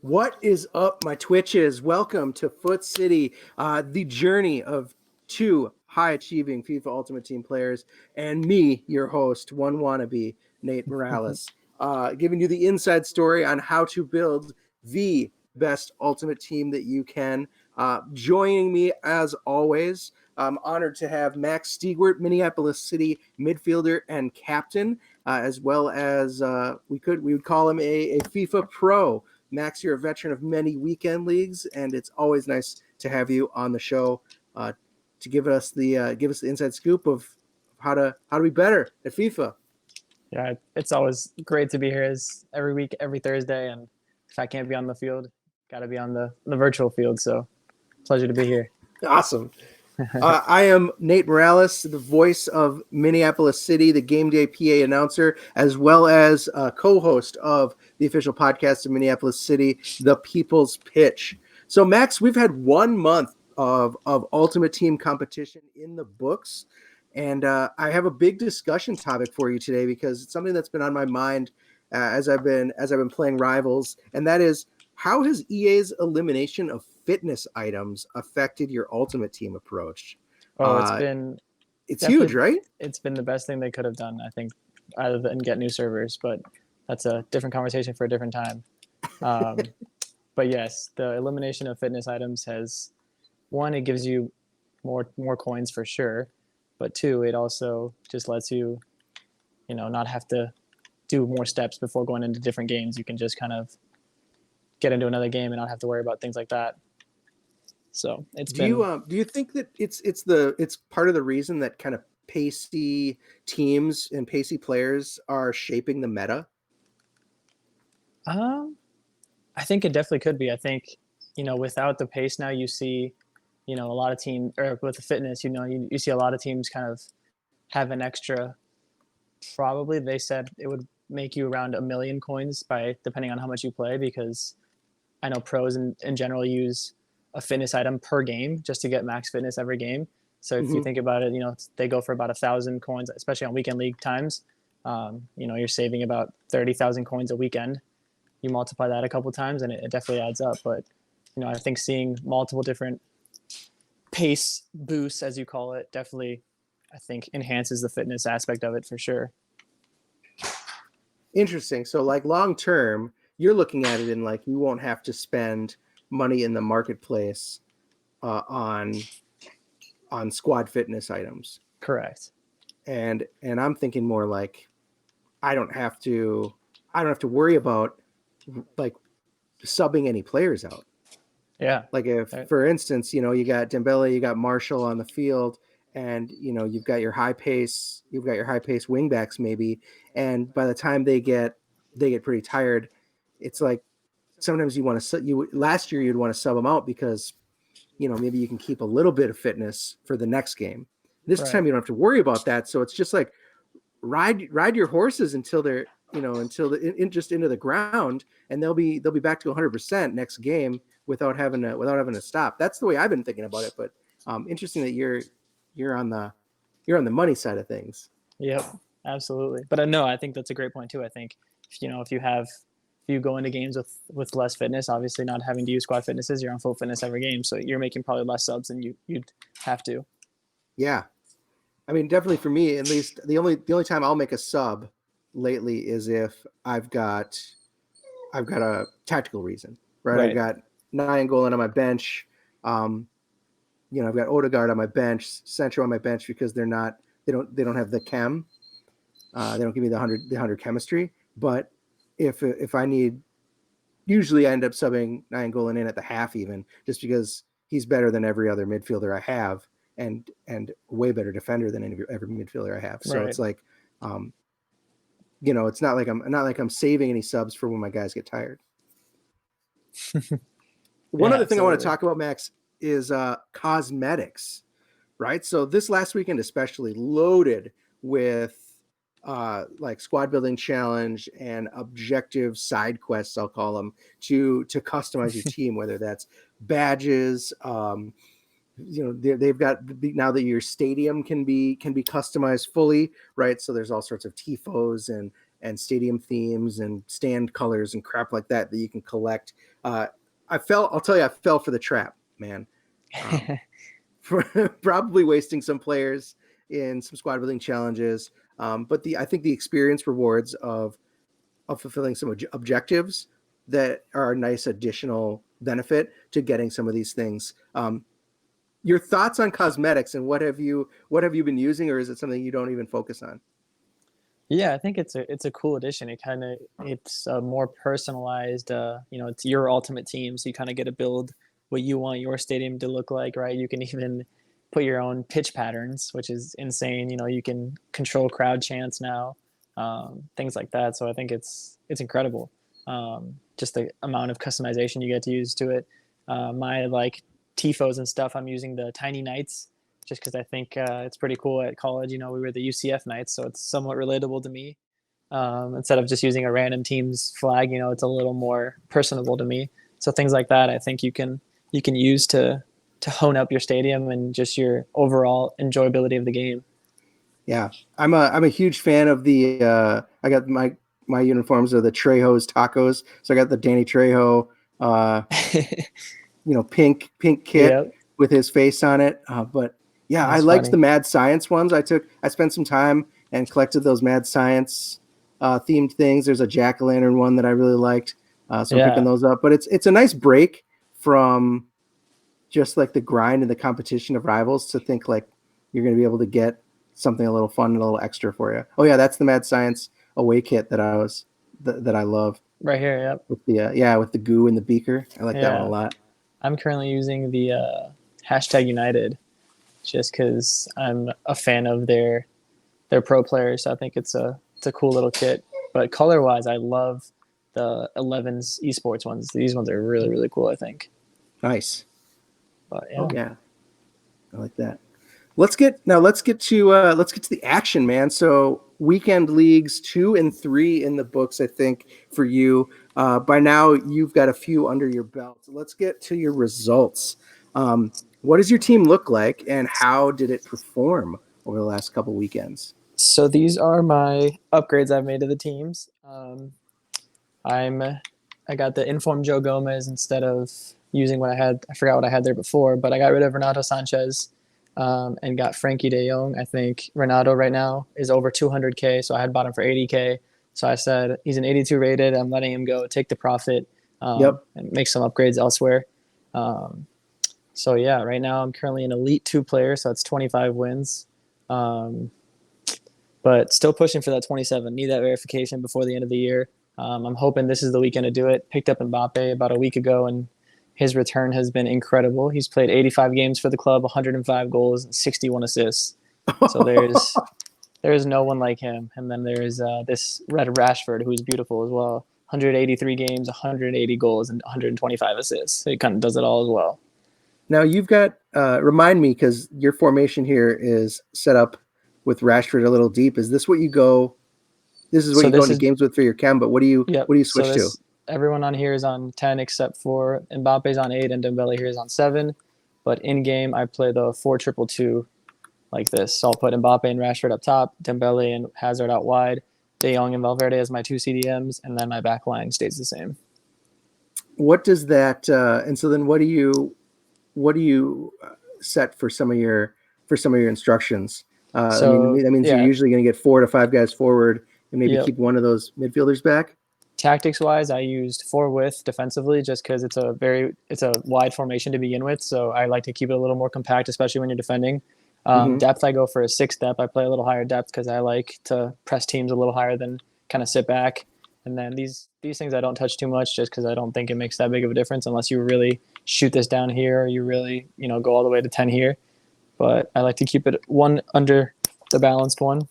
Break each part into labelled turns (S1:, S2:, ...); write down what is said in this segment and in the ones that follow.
S1: What is up, my Twitches? Welcome to FUT City, the journey of two high-achieving FIFA Ultimate Team players, and me, your host, one wannabe, Nate Morales, giving you the inside story on how to build the best Ultimate Team that you can. Joining me, as always, I'm honored to have Max Stiegwardt, Minneapolis City midfielder and captain, as well as we would call him a FIFA pro. Max, you're a veteran of many weekend leagues, and it's always nice to have you on the show to give us the inside scoop of how to be better at FIFA.
S2: Yeah, it's always great to be here as every week, every Thursday, and if I can't be on the field, got to be on the virtual field. So, pleasure to be here.
S1: Awesome. I am Nate Morales, the voice of Minneapolis City, the game day PA announcer, as well as co-host of the official podcast of Minneapolis City, The People's Pitch. So, Max, we've had 1 month of Ultimate Team competition in the books, and I have a big discussion topic for you today because it's something that's been on my mind as I've been playing Rivals, and that is, how has EA's elimination of fitness items affected your Ultimate Team approach? It's huge, right?
S2: It's been the best thing they could have done, I think, other than get new servers, but that's a different conversation for a different time. But yes, the elimination of fitness items has, one, it gives you more coins for sure, but two, it also just lets you, not have to do more steps before going into different games. You can just kind of get into another game and not have to worry about things like that. So
S1: do you think that it's part of the reason that kind of pacey teams and pacey players are shaping the meta?
S2: I think it definitely could be. I think, without the pace now, you see, a lot of teams, or with the fitness, you see a lot of teams kind of have an extra. Probably they said it would make you around 1 million coins depending on how much you play, because I know pros in general use a fitness item per game just to get max fitness every game. So if you think about it, they go for about 1,000 coins, especially on weekend league times. You're saving about 30,000 coins a weekend. You multiply that a couple times and it definitely adds up. But, I think seeing multiple different pace boosts, as you call it, definitely, I think, enhances the fitness aspect of it for sure.
S1: Interesting. So like long term, you're looking at it in like you won't have to spend money in the marketplace on squad fitness items.
S2: Correct.
S1: And I'm thinking more like I don't have to worry about like subbing any players out.
S2: Yeah.
S1: Like if, for instance, you got Dembele, you got Marshall on the field, and you've got your high pace wing backs maybe, and by the time they get pretty tired, it's like sometimes you want to last year you'd want to sub them out because maybe you can keep a little bit of fitness for the next game. This time you don't have to worry about that, so it's just like ride your horses until they're just into the ground, and they'll be back to 100% next game without having to stop. That's the way I've been thinking about it. But interesting that you're on the money side of things.
S2: Yep, absolutely. But no, I think that's a great point too. I think if you go into games with less fitness, obviously not having to use squad fitnesses, you're on full fitness every game, so you're making probably less subs than you'd have to.
S1: Yeah, I mean, definitely for me, at least the only time I'll make a sub lately is if I've got a tactical reason, right? I've got Nainggolan on my bench. I've got Odegaard on my bench, Central on my bench because they don't have the chem. They don't give me the 100 chemistry. But if I need, usually I end up subbing Nainggolan in at the half even, just because he's better than every other midfielder I have, and way better defender than every midfielder I have. So it's like, it's not like I'm saving any subs for when my guys get tired. One other thing I want to talk about, Max, is cosmetics, right? So this last weekend especially loaded with like squad building challenge and objective side quests, I'll call them, to customize your team, whether that's badges. They've got, now that your stadium can be customized fully, right? So there's all sorts of tifos and stadium themes and stand colors and crap like that you can collect. I'll tell you, I fell for the trap, man. For probably wasting some players in some squad building challenges. But I think the experience rewards of fulfilling some objectives that are a nice additional benefit to getting some of these things. Your thoughts on cosmetics, and what have you been using, or is it something you don't even focus on?
S2: Yeah, I think it's a cool addition. It's a more personalized. It's your ultimate team, so you kind of get to build what you want your stadium to look like, right? You can even put your own pitch patterns, which is insane. You can control crowd chants now, things like that. So I think it's incredible. Just the amount of customization you get to use to it. My like tifos and stuff, I'm using the Tiny Knights just because I think it's pretty cool. At college, we were the UCF Knights, so it's somewhat relatable to me. Instead of just using a random team's flag, it's a little more personable to me. So things like that, I think you can use to hone up your stadium and just your overall enjoyability of the game.
S1: Yeah, I'm a huge fan of the. I got my uniforms are the Trejo's tacos, so I got the Danny Trejo, pink kit
S2: Yep.
S1: with his face on it. But yeah,
S2: That's
S1: I liked
S2: funny.
S1: the Mad Science ones. I spent some time and collected those Mad Science themed things. There's a jack-o'-lantern one that I really liked, so I'm picking those up. But it's a nice break from just like the grind and the competition of rivals to think like you're going to be able to get something a little fun and a little extra for you. Oh yeah, that's the Mad Science away kit that I love.
S2: Right here, yep.
S1: With the with the goo and the beaker. I like that one a lot.
S2: I'm currently using the #United just because I'm a fan of their pro players. So I think it's a cool little kit. But color wise, I love the 11's esports ones. These ones are really, really cool, I think.
S1: Nice.
S2: But yeah.
S1: Oh yeah, I like that. Let's get to the action, man. So weekend leagues 2 and 3 in the books, I think, for you. By now you've got a few under your belt. So let's get to your results. What does your team look like, and how did it perform over the last couple weekends?
S2: So these are my upgrades I've made to the teams. I got the informed Joe Gomez instead of using what I had. I forgot what I had there before, but I got rid of Renato Sanchez and got Frankie de Jong. I think Renato right now is over 200K, so I had bought him for 80K. So I said he's an 82 rated. I'm letting him go, take the profit, and make some upgrades elsewhere. So yeah, right now I'm currently an Elite 2 player, so that's 25 wins. But still pushing for that 27. Need that verification before the end of the year. I'm hoping this is the weekend to do it. Picked up Mbappe about a week ago, and his return has been incredible. He's played 85 games for the club, 105 goals, and 61 assists. So there's no one like him. And then there's this Red Rashford, who's beautiful as well. 183 games, 180 goals, and 125 assists. So he kind of does it all as well.
S1: Now you've got remind me, because your formation here is set up with Rashford a little deep. Is this what you go? This is what you go into games with for your chem. But what do you switch to?
S2: Everyone on here is on 10 except for Mbappe's on 8 and Dembele here is on 7. But in game, I play the 4-2-2 like this. So I'll put Mbappe and Rashford up top, Dembele and Hazard out wide, De Jong and Valverde as my 2 CDMs, and then my back line stays the same.
S1: What does that? And so then, what do you set for some of your instructions? That means you're usually going to get 4 to 5 guys forward and maybe keep one of those midfielders back.
S2: Tactics wise, I used 4 width defensively just because it's a wide formation to begin with. So I like to keep it a little more compact, especially when you're defending. Depth, I go for a 6 depth. I play a little higher depth because I like to press teams a little higher than kind of sit back. And then these things I don't touch too much just because I don't think it makes that big of a difference unless you really shoot this down here or you really go all the way to 10 here. But I like to keep it one under the balanced one.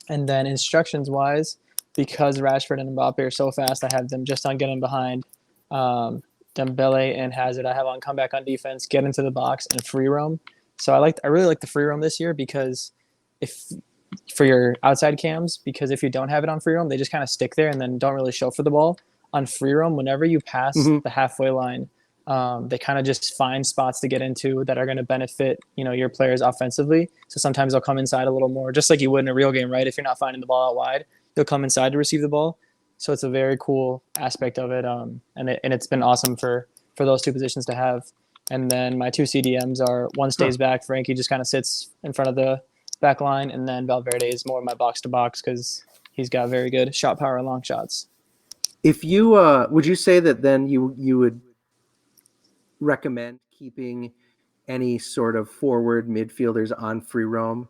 S2: And then instructions wise, because Rashford and Mbappe are so fast, I have them just on getting behind. Dembele and Hazard I have on comeback on defense, get into the box, and free roam. So I really like the free roam this year because for your outside cams, because if you don't have it on free roam, they just kind of stick there and then don't really show for the ball. On free roam, whenever you pass the halfway line, They kind of just find spots to get into that are going to benefit, your players offensively. So sometimes they'll come inside a little more, just like you would in a real game, right? If you're not finding the ball out wide, they'll come inside to receive the ball. So it's a very cool aspect of it, and it's been awesome for those two positions to have. And then my two CDMs are one stays back. Frankie just kind of sits in front of the back line, and then Valverde is more my box to box because he's got very good shot power and long shots.
S1: If you would you say that then you would recommend keeping any sort of forward midfielders on free roam,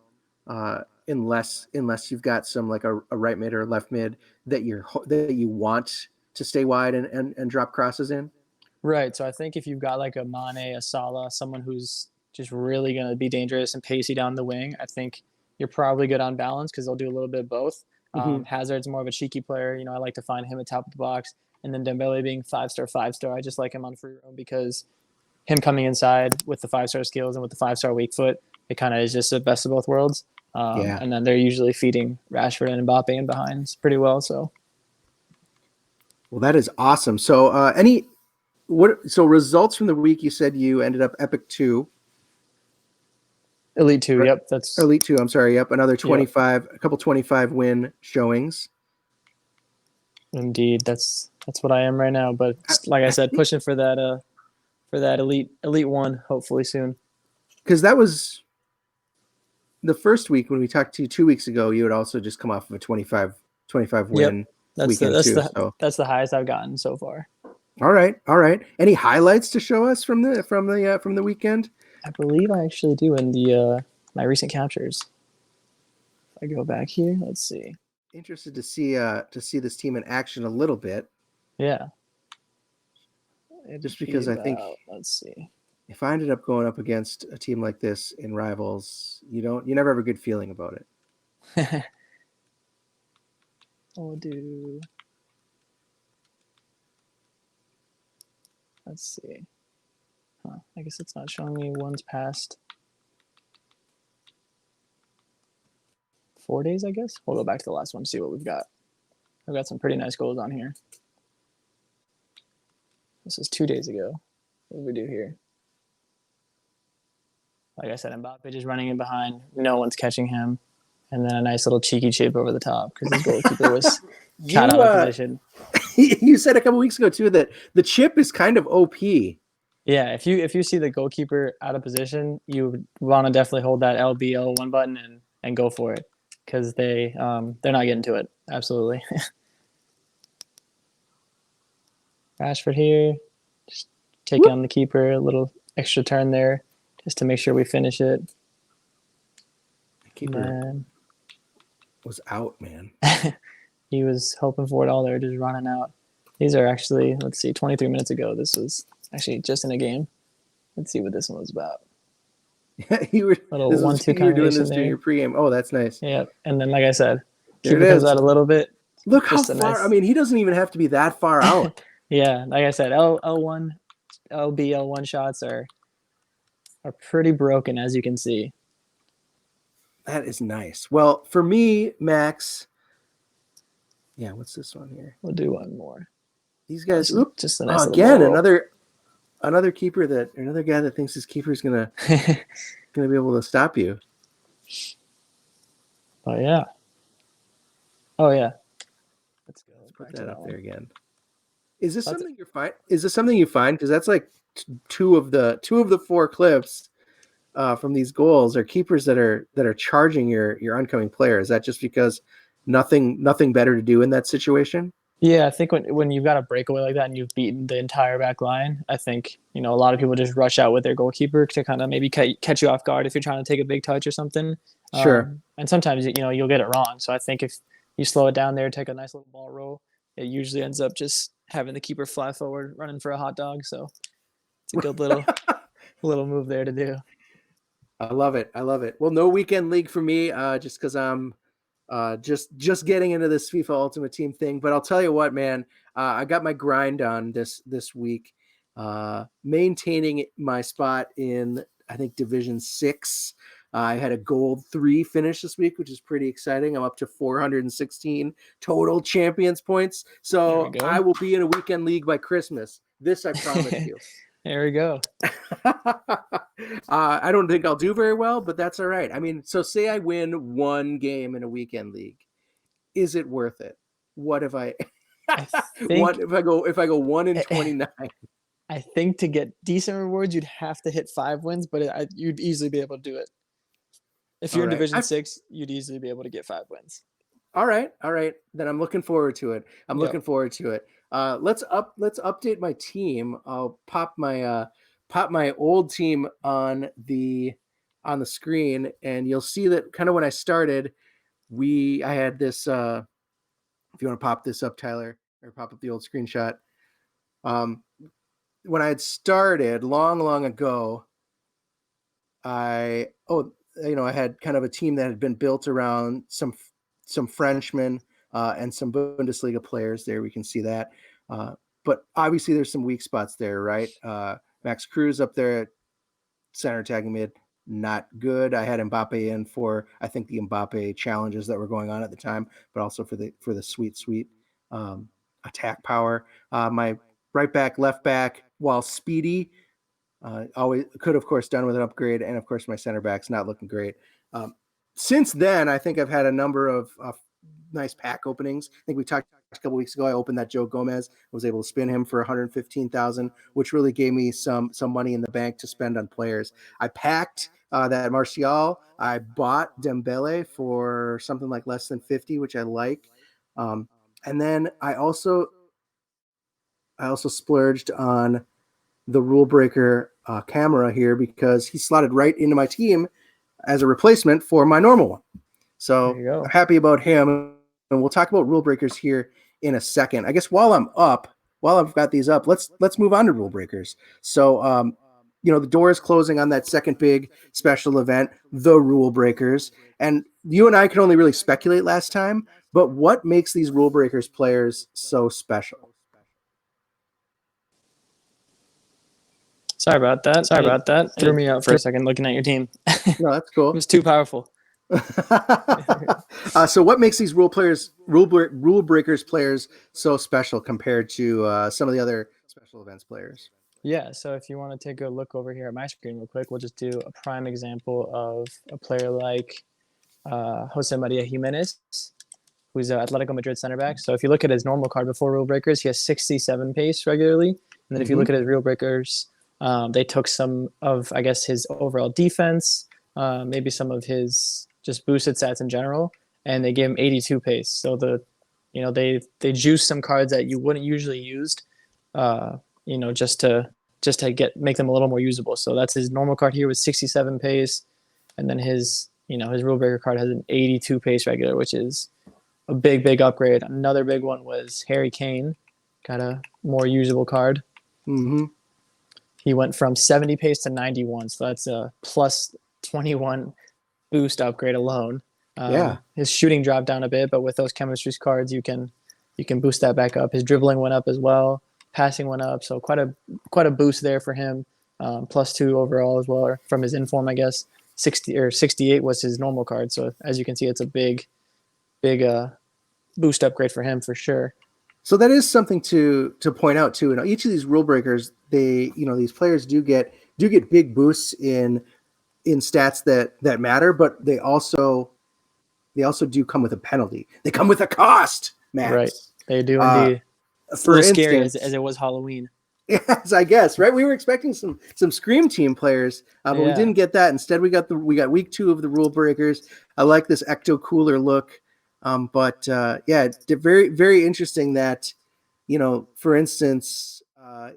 S1: unless you've got some like a right mid or a left mid that you want to stay wide and drop crosses in?
S2: Right. So I think if you've got like a Mane, a Salah, someone who's just really going to be dangerous and pacey down the wing, I think you're probably good on balance because they'll do a little bit of both. Hazard's more of a cheeky player. I like to find him at top of the box. And then Dembele being 5-star, I just like him on free roam because him coming inside with the 5-star skills and with the 5-star weak foot, it kind of is just the best of both worlds. And then they're usually feeding Rashford and Mbappe in behind pretty well. So,
S1: well, that is awesome. So, so results from the week? You said you ended up Epic 2.
S2: Elite 2,
S1: right?
S2: Yep. That's
S1: Elite 2, I'm sorry. Yep, another 25, a couple 25 win showings.
S2: Indeed. That's what I am right now. But like I said, pushing for that elite 1, hopefully soon.
S1: Because that was the first week when we talked to you 2 weeks ago. You had also just come off of a 25 win weekend
S2: that's the highest I've gotten so far.
S1: All right. Any highlights to show us from the weekend?
S2: I believe I actually do in the my recent captures. If I go back here, let's see.
S1: Interested to see this team in action a little bit.
S2: Yeah.
S1: Just because I think,
S2: let's see,
S1: if I ended up going up against a team like this in Rivals, you never have a good feeling about it.
S2: I'll do. Let's see. I guess it's not showing me ones past 4 days, I guess. We'll go back to the last one to see what we've got. I've got some pretty nice goals on here. This is 2 days ago. What did we do here? Like I said, Mbappe just running in behind. No one's catching him. And then a nice little cheeky chip over the top because his goalkeeper was caught out of position.
S1: You said a couple weeks ago, too, that the chip is kind of OP.
S2: Yeah, if you see the goalkeeper out of position, you want to definitely hold that LB1 button and go for it because they're not getting to it. Absolutely. Rashford here, just taking on the keeper, a little extra turn there just to make sure we finish it.
S1: The keeper was out, man.
S2: He was hoping for it all there, just running out. These are actually, let's see, 23 minutes ago. This was actually just in a game. Let's see what this one was about.
S1: Yeah, you were
S2: little 1-2
S1: you were doing this during your pregame. Oh, that's nice.
S2: Yeah, and then like I said, keeper comes out a little bit.
S1: Look how far. Nice... I mean, he doesn't even have to be that far out.
S2: Yeah, like I said, L1 shots are pretty broken, as you can see.
S1: That is nice. Well, for me, Max. Yeah, what's this one here?
S2: We'll do one more.
S1: These guys,
S2: just a nice
S1: again, another keeper another guy that thinks his keeper is gonna be able to stop you.
S2: Oh yeah. Let's go.
S1: Let's put that up there again. Is this something you find? Is this something you find? Because that's like two of the 4 clips from these goals are keepers that are charging your oncoming player. Is that just because nothing better to do in that situation?
S2: Yeah, I think when you've got a breakaway like that and you've beaten the entire back line, I think, a lot of people just rush out with their goalkeeper to kind of maybe catch you off guard if you're trying to take a big touch or something.
S1: Sure.
S2: And sometimes, you'll get it wrong. So I think if you slow it down there, take a nice little ball roll, it usually ends up just having the keeper fly forward, running for a hot dog. So it's a good little move there to do.
S1: I love it. Well, no weekend league for me, just because I'm just getting into this FIFA Ultimate Team thing. But I'll tell you what, man, I got my grind on this week, maintaining my spot in, I think, Division 6. I had a gold 3 finish this week, which is pretty exciting. I'm up to 416 total champions points. So I will be in a weekend league by Christmas. This I promise you.
S2: There we go.
S1: I don't think I'll do very well, but that's all right. I mean, so say I win one game in a weekend league, is it worth it? What if I
S2: I think
S1: if I go 1 in 29?
S2: I think to get decent rewards, you'd have to hit 5 wins, but you'd easily be able to do it. If you're
S1: All
S2: in
S1: right.
S2: Division 6, you'd easily be able to get 5 wins.
S1: All right. Then I'm looking forward to it.
S2: Yep.
S1: Let's update my team. I'll pop my old team on the screen, and you'll see that kind of when I started, I had this. If you want to pop this up, Tyler, or pop up the old screenshot. When I had started long ago, I had kind of a team that had been built around some Frenchmen and some Bundesliga players. There we can see that. But obviously there's some weak spots there, right? Max Cruz up there at center attacking mid, not good. I had Mbappe in for, I think, the Mbappe challenges that were going on at the time, but also for the sweet attack power. My right back, left back, while speedy, always could, of course, done with an upgrade, and of course my center back's not looking great. Since then, I think I've had a number of nice pack openings. I think we talked a couple weeks ago. I opened that Joe Gomez, was able to spin him for 115,000, which really gave me some money in the bank to spend on players. I packed that Martial. I bought Dembele for something like less than 50, which I like. And then I also splurged on the rule breaker camera here because he slotted right into my team as a replacement for my normal one. So I'm happy about him. And we'll talk about rule breakers here in a second. I guess while I've got these up, let's move on to rule breakers. So, the door is closing on that second big special event, the rule breakers. And you and I could only really speculate last time, but what makes these rule breakers players so special?
S2: Sorry about that. Threw me out for a second looking at your team.
S1: No, that's cool.
S2: It was too powerful.
S1: So what makes these rule breakers players so special compared to some of the other special events players?
S2: Yeah, so if you want to take a look over here at my screen real quick, we'll just do a prime example of a player like Jose Maria Jimenez, who's an Atletico Madrid center back. So if you look at his normal card before rule breakers, he has 67 pace regularly. And then if you look at his rule breakers, they took some of, I guess, his overall defense, maybe some of his just boosted stats in general, and they gave him 82 pace. So they juiced some cards that you wouldn't usually use, just to make them a little more usable. So that's his normal card here with 67 pace, and then his rule breaker card has an 82 pace regular, which is a big upgrade. Another big one was Harry Kane, got a more usable card.
S1: Mm-hmm.
S2: He went from 70 pace to 91, so that's a plus 21 boost upgrade alone. His shooting dropped down a bit, but with those chemistry cards, you can boost that back up. His dribbling went up as well, passing went up, so quite a boost there for him. +2 overall as well, or from his inform, I guess. 60 or 68 was his normal card, so as you can see, it's a big boost upgrade for him for sure.
S1: So that is something to point out too. And each of these rule breakers, these players do get big boosts in stats that matter, but they also do come with a penalty. They come with a cost, Max.
S2: Right, they do indeed.
S1: For instance,
S2: scary as it was Halloween.
S1: Yes, I guess, right? We were expecting some Scream Team players, but we didn't get that. Instead, we got week 2 of the rule breakers. I like this ecto cooler look. Very, very interesting that, for instance,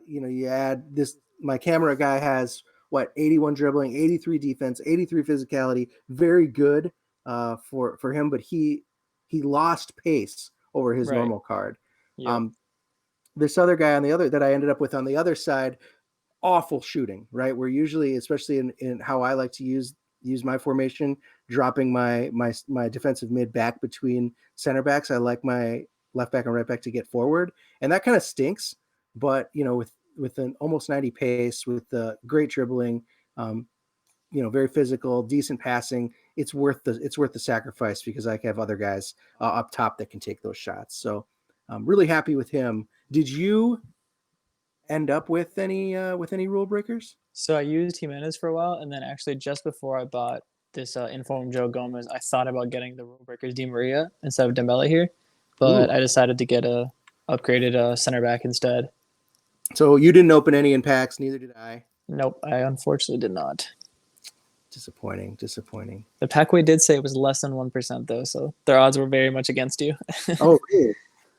S1: you add this, my camera guy has 81 dribbling, 83 defense, 83 physicality, very good for him, but he lost pace over his normal card.
S2: Yep.
S1: This other guy that I ended up with on the other side, awful shooting, right? We're usually, especially in how I like to use my formation, dropping my defensive mid back between center backs. I like my left back and right back to get forward, and that kind of stinks. But with an almost 90 pace, with the great dribbling, very physical, decent passing, it's worth the sacrifice because I have other guys up top that can take those shots. So I'm really happy with him. Did you end up with any rule breakers?
S2: So I used Jimenez for a while, and then actually just before I bought this informed Joe Gomez, I thought about getting the rule breakers Di Maria instead of Dembele here, but
S1: Ooh.
S2: I decided to get a upgraded center back instead.
S1: So you didn't open any in packs, neither did I.
S2: Nope, I unfortunately did not.
S1: Disappointing.
S2: The Packway did say it was less than 1% though, so their odds were very much against you.
S1: Oh, really?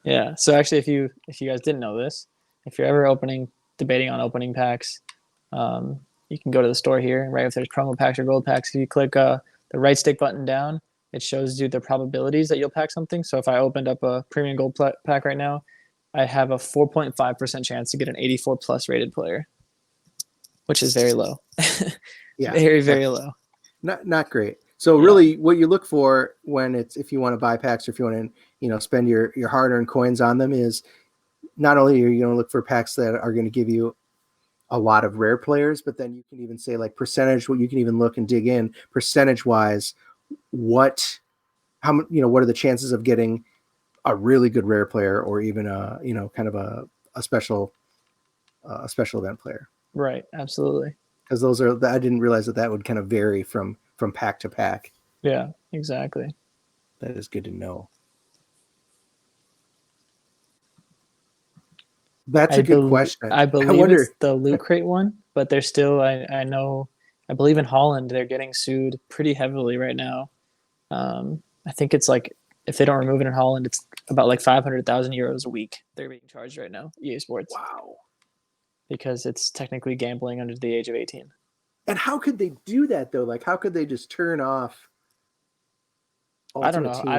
S2: Yeah. So actually, if you guys didn't know this, if you're ever debating on opening packs, you can go to the store here, right? If there's promo packs or gold packs, if you click the right stick button down, it shows you the probabilities that you'll pack something. So if I opened up a premium gold pack right now, I have a 4.5% chance to get an 84 plus rated player, which is very low.
S1: Yeah,
S2: very, very low.
S1: Not great. So really, what you look for if you want to buy packs or if you want to, spend your hard-earned coins on them is not only are you going to look for packs that are going to give you a lot of rare players, but then you can even say like percentage. What you can even look and dig in percentage-wise. What are the chances of getting a really good rare player or even kind of a special event player?
S2: Right. Absolutely.
S1: Because I didn't realize that would kind of vary from pack to pack.
S2: Yeah, exactly.
S1: That is good to know. That's a good question.
S2: I believe it's the Loot Crate one, but they're still, I believe in Holland, they're getting sued pretty heavily right now. I think it's like, if they don't remove it in Holland, it's about like 500,000 euros a week they're being charged right now, EA Sports.
S1: Wow.
S2: Because it's technically gambling under the age of 18.
S1: And how could they do that though? Like, how could they just turn off
S2: I don't know.
S1: for a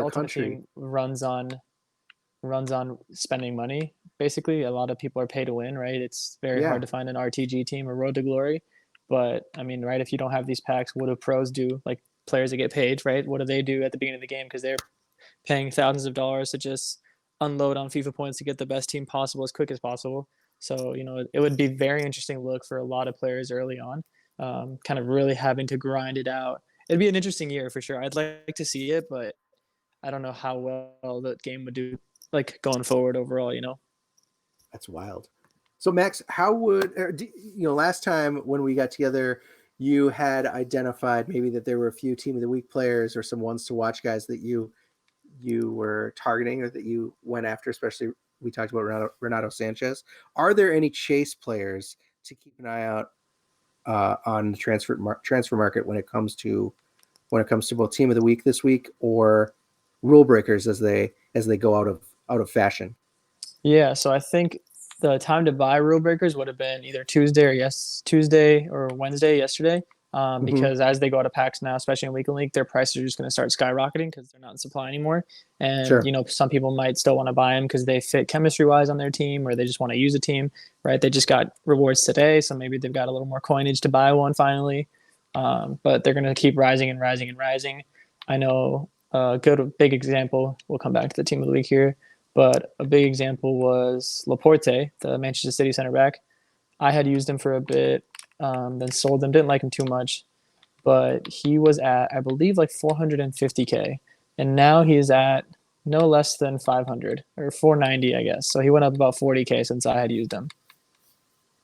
S2: Ultimate
S1: country?
S2: Team runs on spending money. Basically, a lot of people are pay to win, right? It's very hard to find an RTG team or Road to Glory. But I mean, right, if you don't have these packs, what do pros do? Like players that get paid, right? What do they do at the beginning of the game? Because they're paying thousands of dollars to just unload on FIFA points to get the best team possible as quick as possible. So, it would be very interesting look for a lot of players early on, kind of really having to grind it out. It'd be an interesting year for sure. I'd like to see it, but I don't know how well the game would do like going forward overall,
S1: That's wild. So Max, how would, last time when we got together, you had identified maybe that there were a few team of the week players or some ones to watch guys that you were targeting or that you went after, especially we talked about Renato Sanchez. Are there any chase players to keep an eye out on the transfer market when it comes to both team of the week this week or rule breakers as they go out of fashion?
S2: Yeah, so I think the time to buy rule breakers would have been either Tuesday or Wednesday yesterday. Because as they go out of packs now, especially in Weekend League, their prices are just going to start skyrocketing because they're not in supply anymore. And, some people might still want to buy them because they fit chemistry-wise on their team or they just want to use a team, right? They just got rewards today, so maybe they've got a little more coinage to buy one finally. But they're going to keep rising and rising and rising. I know a big example, we'll come back to the team of the week here, but a big example was Laporte, the Manchester City center back. I had used him for a bit. Then sold him, didn't like him too much, but he was at, I believe, like 450K, and now he's at no less than 500 or 490, I guess. So he went up about 40K since I had used him.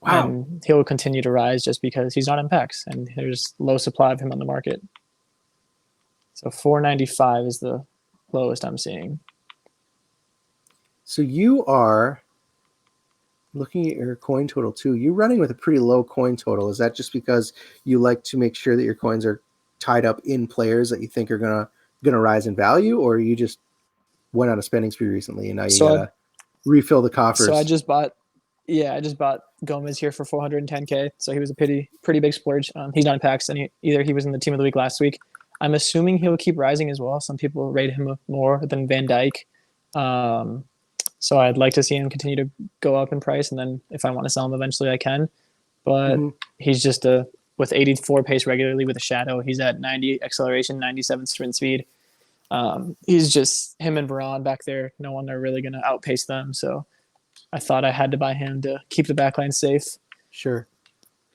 S1: Wow.
S2: And he'll continue to rise just because he's not in packs and there's low supply of him on the market. So 495 is the lowest I'm seeing.
S1: So you are looking at your coin total too. You're running with a pretty low coin total. Is that just because you like to make sure that your coins are tied up in players that you think are gonna rise in value, or you just went on a spending spree recently and now you gotta refill the coffers?
S2: So I just bought Gomez here for 410K. So he was a pretty big splurge. He's not in packs, and he was in the team of the week last week. I'm assuming he'll keep rising as well. Some people rate him more than Van Dijk. So I'd like to see him continue to go up in price, and then if I want to sell him eventually, I can. But he's just with 84 pace regularly with a shadow. He's at 90 acceleration, 97 sprint speed. He's just him and Varane back there. No one are really going to outpace them. So I thought I had to buy him to keep the backline safe.
S1: Sure.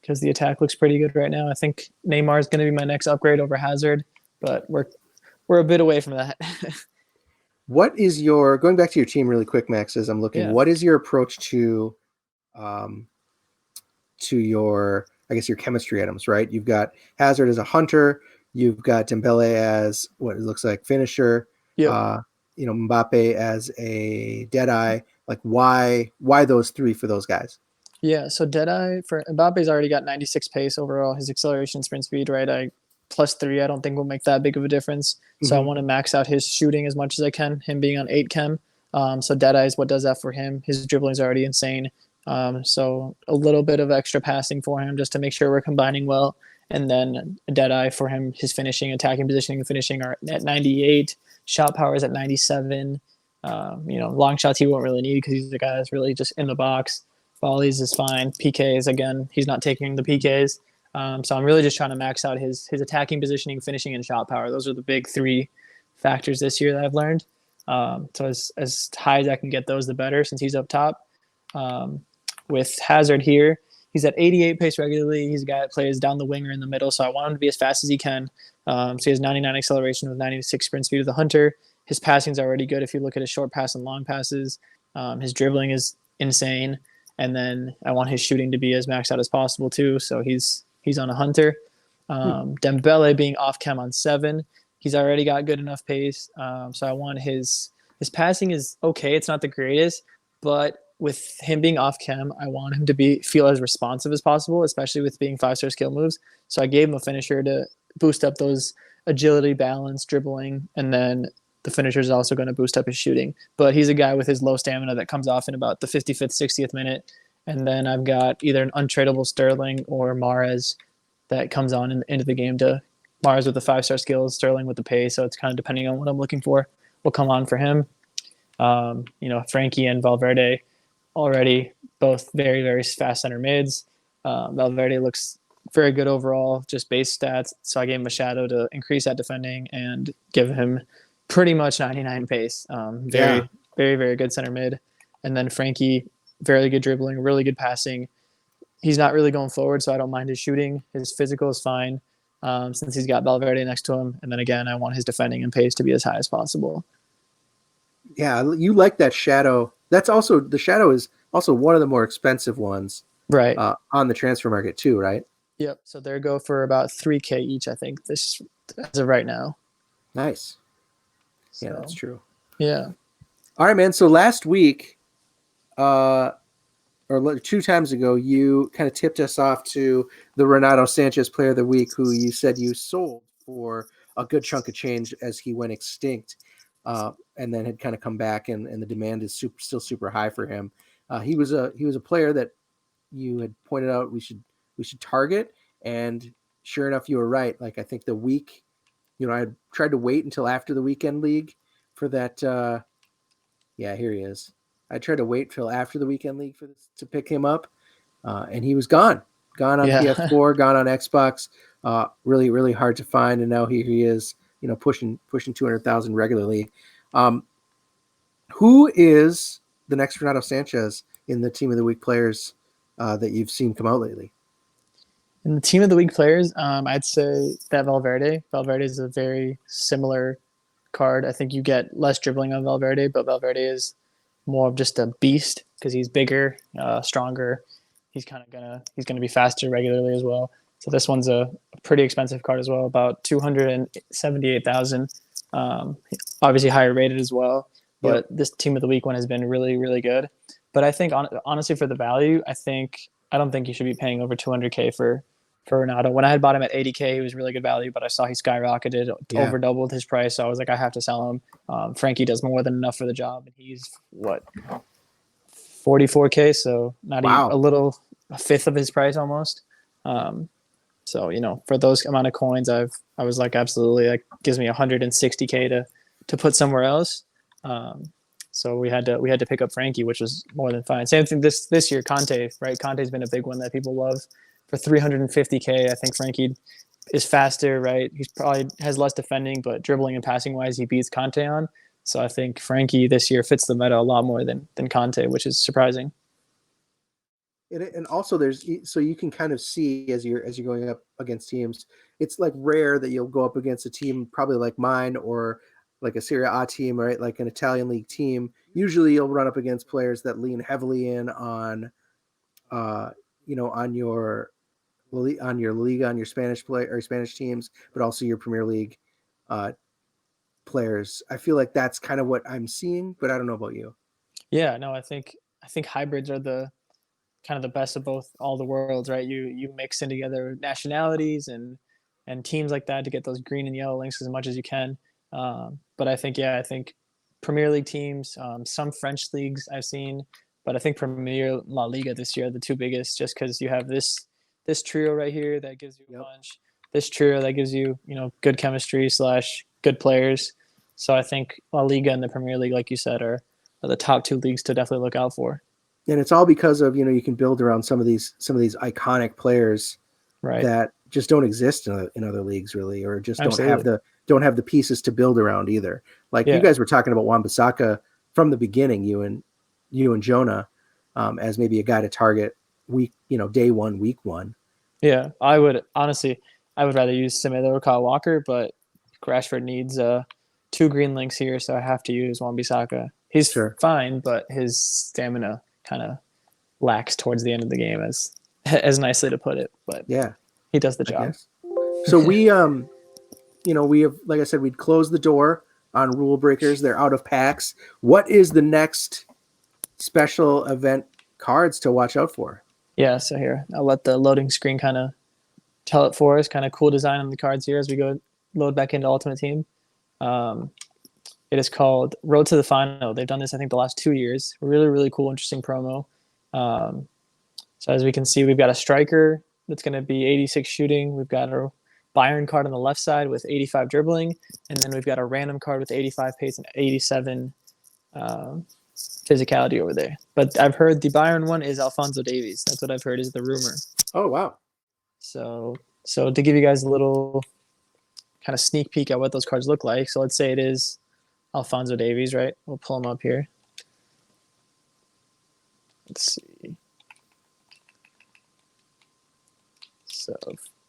S2: Because the attack looks pretty good right now. I think Neymar is going to be my next upgrade over Hazard, but we're a bit away from that.
S1: What is your, going back to your team really quick, Max, as I'm looking,
S2: Yeah.
S1: what is your approach um, to your, I guess, your chemistry items, right? You've got Hazard as a hunter, you've got Dembele as what it looks like finisher,
S2: Yep.
S1: uh, Mbappe as a Deadeye. Like, why those three for those guys?
S2: Yeah. So Deadeye for Mbappe's already got 96 pace overall. His acceleration, sprint speed, right? I +3. I don't think will make that big of a difference. So I
S1: Mm-hmm.
S2: want to max out his shooting as much as I can. Him being on 8 chem. So Deadeye is what does that for him. His dribbling is already insane. So a little bit of extra passing for him just to make sure we're combining well. And then Deadeye for him, his finishing, attacking, positioning, and finishing are at 98. Shot power is at 97. Long shots he won't really need because he's the guy that's really just in the box. Volleys is fine. PKs, again, he's not taking the PKs. So I'm really just trying to max out his attacking, positioning, finishing, and shot power. Those are the big three factors this year that I've learned. So as high as I can get those, the better, since he's up top. With Hazard here, he's at 88 pace regularly. He's a guy that plays down the wing or in the middle, so I want him to be as fast as he can. So he has 99 acceleration with 96 sprint speed with the Hunter. His passing is already good if you look at his short pass and long passes. His dribbling is insane. And then I want his shooting to be as maxed out as possible too. So he's on a Hunter. Dembele being off chem on 7. He's already got good enough pace. So I want his passing is okay. It's not the greatest, but with him being off chem, I want him to feel as responsive as possible, especially with being 5-star skill moves. So I gave him a finisher to boost up those agility, balance, dribbling, and then the finisher is also going to boost up his shooting. But he's a guy with his low stamina that comes off in about the 55th, 60th minute. And then I've got either an untradeable Sterling or Mahrez that comes on into the game to Mahrez with the 5-star skills, Sterling with the pace. So it's kind of depending on what I'm looking for. Will come on for him. Frankie and Valverde already both very, very fast center mids. Valverde looks very good overall, just base stats. So I gave him a shadow to increase that defending and give him pretty much 99 pace. Very, very good center mid. And then Frankie, very good dribbling, really good passing. He's not really going forward, so I don't mind his shooting. His physical is fine since he's got Valverde next to him. And then again, I want his defending and pace to be as high as possible.
S1: Yeah, you like that shadow. The shadow is also one of the more expensive ones,
S2: right?
S1: On the transfer market too, right?
S2: Yep. So they go for about 3K each, I think, this as of right now.
S1: Nice.
S2: So,
S1: yeah, that's true.
S2: Yeah.
S1: All right, man. So last week, or 2 times ago, you kind of tipped us off to the Renato Sanchez Player of the Week, who you said you sold for a good chunk of change as he went extinct, and then had kind of come back, and the demand is still super high for him. He was a player that you had pointed out we should target, and sure enough, you were right. Like, I think the week, I had tried to wait until after the weekend league for that. Yeah, here he is. I tried to wait till after the weekend league for this to pick him up, and he was gone on PS4, gone on Xbox. Really, really hard to find, and now here he is. Pushing 200,000 regularly. Who is the next Renato Sanchez in the Team of the Week players that you've seen come out lately?
S2: In the Team of the Week players, I'd say that Valverde. Valverde is a very similar card. I think you get less dribbling on Valverde, but Valverde is more of just a beast because he's bigger, stronger. He's gonna be faster regularly as well. So this one's a pretty expensive card as well, about 278,000. Obviously higher rated as well, but This Team of the Week one has been really, really good. But I think honestly for the value, I don't think you should be paying over 200K for Renato. When I had bought him at 80K, he was really good value, but I saw he skyrocketed, over doubled his price. So I was like, I have to sell him. Frankie does more than enough for the job, and he's 44K, so not even a fifth of his price almost. So for those amount of coins, I was like, absolutely, that gives me 160K to put somewhere else. So we had to pick up Frankie, which was more than fine. Same thing this year, Conte, right? Conte's been a big one that people love. For 350K, I think Frankie is faster, right? He's probably has less defending, but dribbling and passing wise, he beats Conte on. So I think Frankie this year fits the meta a lot more than Conte, which is surprising.
S1: And also so you can kind of see as you're going up against teams, it's like rare that you'll go up against a team probably like mine or like a Serie A team, right? Like an Italian league team, usually you'll run up against players that lean heavily in on, on your Liga, on your Spanish play or Spanish teams, but also your Premier League players. I feel like that's kind of what I'm seeing, but I don't know about you.
S2: Yeah, no, I think hybrids are the kind of the best of both all the worlds, right? You mix in together nationalities and teams like that to get those green and yellow links as much as you can. But I think Premier League teams, some French leagues I've seen, but I think Premier La Liga this year are the two biggest, just because you have this trio right here that gives you a bunch, this trio that gives you good chemistry / good players. So I think La Liga and the Premier League, like you said, are the top two leagues to definitely look out for.
S1: And it's all because of you can build around some of these iconic players
S2: Right.
S1: that just don't exist in other leagues really, or just
S2: Absolutely.
S1: don't have the pieces to build around either. Like you guys were talking about Wan-Bissaka from the beginning, you and Jonah, as maybe a guy to target day one, week one.
S2: Yeah, I would rather use Semedo or Kyle Walker, but Rashford needs 2 green links here, so I have to use Wan-Bissaka. He's fine, but his stamina kind of lacks towards the end of the game, as nicely to put it. But
S1: yeah,
S2: he does the job.
S1: So we we have, like I said, we'd close the door on rule breakers. They're out of packs. What is the next special event cards to watch out for?
S2: Yeah, so here, I'll let the loading screen kind of tell it for us. Kind of cool design on the cards here as we go load back into Ultimate Team. It is called Road to the Final. They've done this, I think, the last 2 years. Really, really cool, interesting promo. So as we can see, we've got a striker that's going to be 86 shooting. We've got a Bayern card on the left side with 85 dribbling. And then we've got a random card with 85 pace and 87 physicality over there. But I've heard the Bayern one is Alphonso Davies. That's what I've heard is the rumor.
S1: Oh, wow.
S2: So to give you guys a little kind of sneak peek at what those cards look like. So let's say it is Alphonso Davies, right? We'll pull him up here. Let's see. So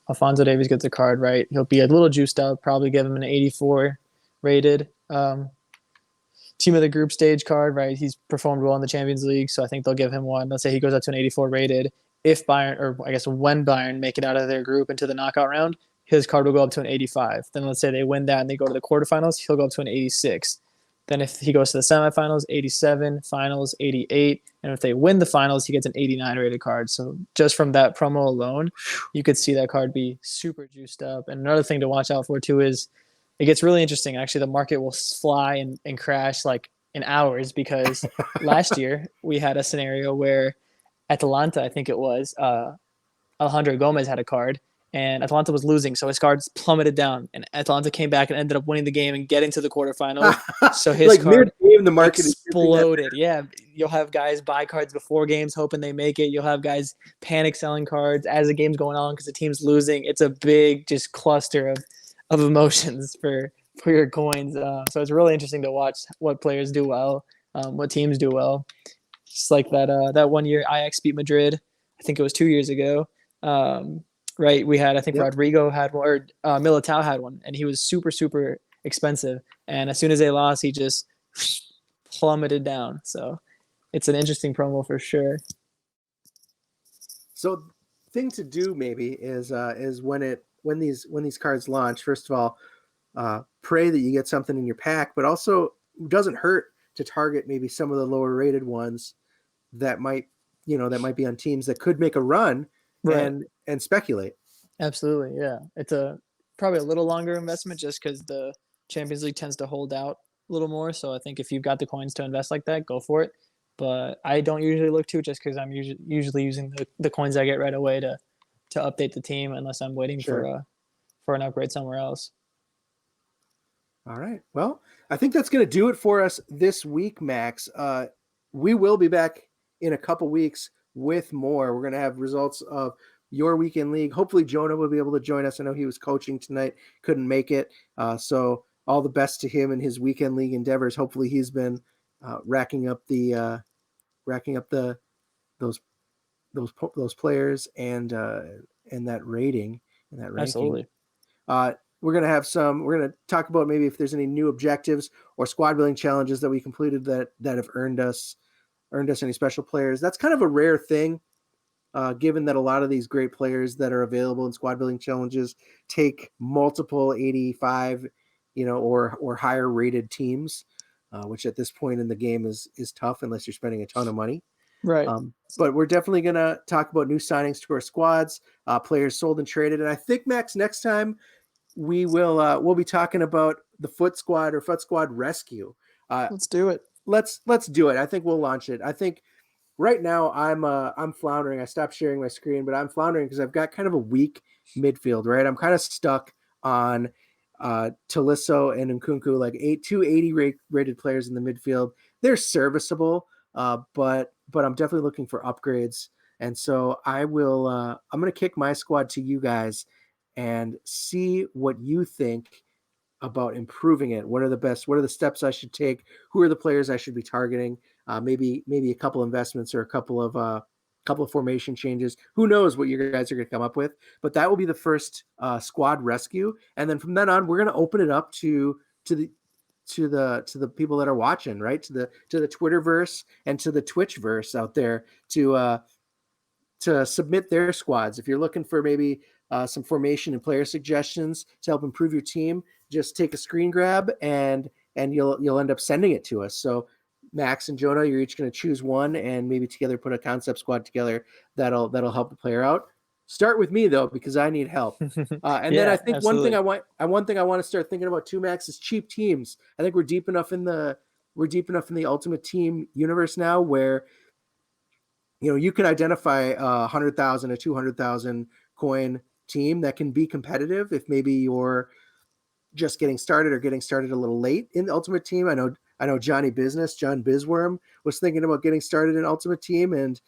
S2: Alphonso Davies gets a card, right? He'll be a little juiced up, probably give him an 84 rated. Team of the group stage card, right? He's performed well in the Champions League, so I think they'll give him one. Let's say he goes up to an 84 rated. If Bayern, or I guess when Bayern make it out of their group into the knockout round, his card will go up to an 85. Then let's say they win that and they go to the quarterfinals, he'll go up to an 86. Then if he goes to the semifinals, 87, finals, 88. And if they win the finals, he gets an 89 rated card. So just from that promo alone, you could see that card be super juiced up. And another thing to watch out for too is it gets really interesting. Actually, the market will fly and crash like in hours because last year we had a scenario where Atalanta, I think it was, Alejandro Gomez had a card and Atalanta was losing, so his cards plummeted down, and Atalanta came back and ended up winning the game and getting to the quarterfinals. So his
S1: like
S2: card
S1: mid-game, the market
S2: exploded. Yeah, you'll have guys buy cards before games, hoping they make it. You'll have guys panic selling cards as the game's going on because the team's losing. It's a big just cluster of emotions for your coins. So it's really interesting to watch what players do well, what teams do well. Just like that 1 year Ajax beat Madrid. I think it was 2 years ago. Right, we had, I think Rodrigo had one, or Militao had one, and he was super, super expensive. And as soon as they lost, he just plummeted down. So it's an interesting promo for sure.
S1: So thing to do maybe is when these cards launch, first of all, pray that you get something in your pack, but also it doesn't hurt to target maybe some of the lower rated ones that might be on teams that could make a run. Right. And speculate.
S2: Absolutely, yeah. It's probably a little longer investment just because the Champions League tends to hold out a little more. So I think if you've got the coins to invest like that, go for it. But I don't usually look to, just because I'm usually using the coins I get right away to update the team, unless I'm waiting for an upgrade somewhere else.
S1: All right. Well, I think that's going to do it for us this week, Max. We will be back in a couple weeks with more. We're going to have results of your weekend league. Hopefully Jonah will be able to join us. I know he was coaching tonight, couldn't make it. So all the best to him in his weekend league endeavors. Hopefully he's been racking up those players and that rating and that ranking.
S2: Absolutely.
S1: we're going to talk about maybe if there's any new objectives or squad building challenges that we completed that have earned us any special players. That's kind of a rare thing, given that a lot of these great players that are available in squad building challenges take multiple 85, or higher rated teams, which at this point in the game is tough unless you're spending a ton of money.
S2: Right.
S1: But we're definitely going to talk about new signings to our squads, players sold and traded. And I think, Max, next time we'll be talking about the FUT Squad Rescue.
S2: Let's do it.
S1: Let's do it. I think we'll launch it. I think right now I'm floundering. I stopped sharing my screen, but I'm floundering because I've got kind of a weak midfield, right? I'm kind of stuck on Tolisso and Nkunku, like 280 rated players in the midfield. They're serviceable, but I'm definitely looking for upgrades. And so I'm going to kick my squad to you guys and see what you think about improving it. What are the steps I should take? Who are the players I should be targeting? Maybe a couple investments or a couple of formation changes. Who knows what you guys are going to come up with? But that will be the first squad rescue, and then from then on, we're going to open it up to the people that are watching, right? To the Twitterverse and to the Twitchverse out there to submit their squads. If you're looking for maybe some formation and player suggestions to help improve your team, just take a screen grab and you'll end up sending it to us. So Max and Jonah, you're each going to choose one and maybe together put a concept squad together that'll help the player out. Start with me though, because I need help. And then I think
S2: absolutely.
S1: one thing I want to start thinking about too, Max, is cheap teams. I think we're deep enough in the Ultimate Team universe now where you can identify 100,000, a 200,000 coin team that can be competitive if maybe you're just getting started or getting started a little late in the Ultimate Team. I know John Bizworm was thinking about getting started in Ultimate Team, and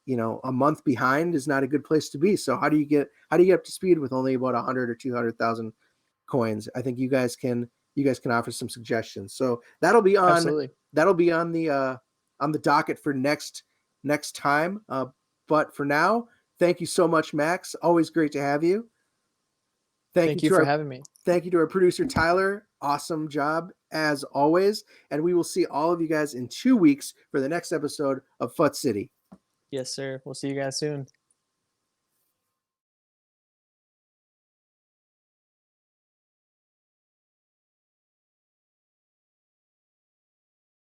S1: a month behind is not a good place to be. So how do you get up to speed with only about 100 or 200,000 coins? I think you guys can offer some suggestions. So that'll be on the docket for next time. But for now, thank you so much, Max. Always great to have you.
S2: Thank you for having me.
S1: Thank you to our producer, Tyler. Awesome job as always. And we will see all of you guys in 2 weeks for the next episode of FUT City.
S2: Yes, sir. We'll see you guys soon.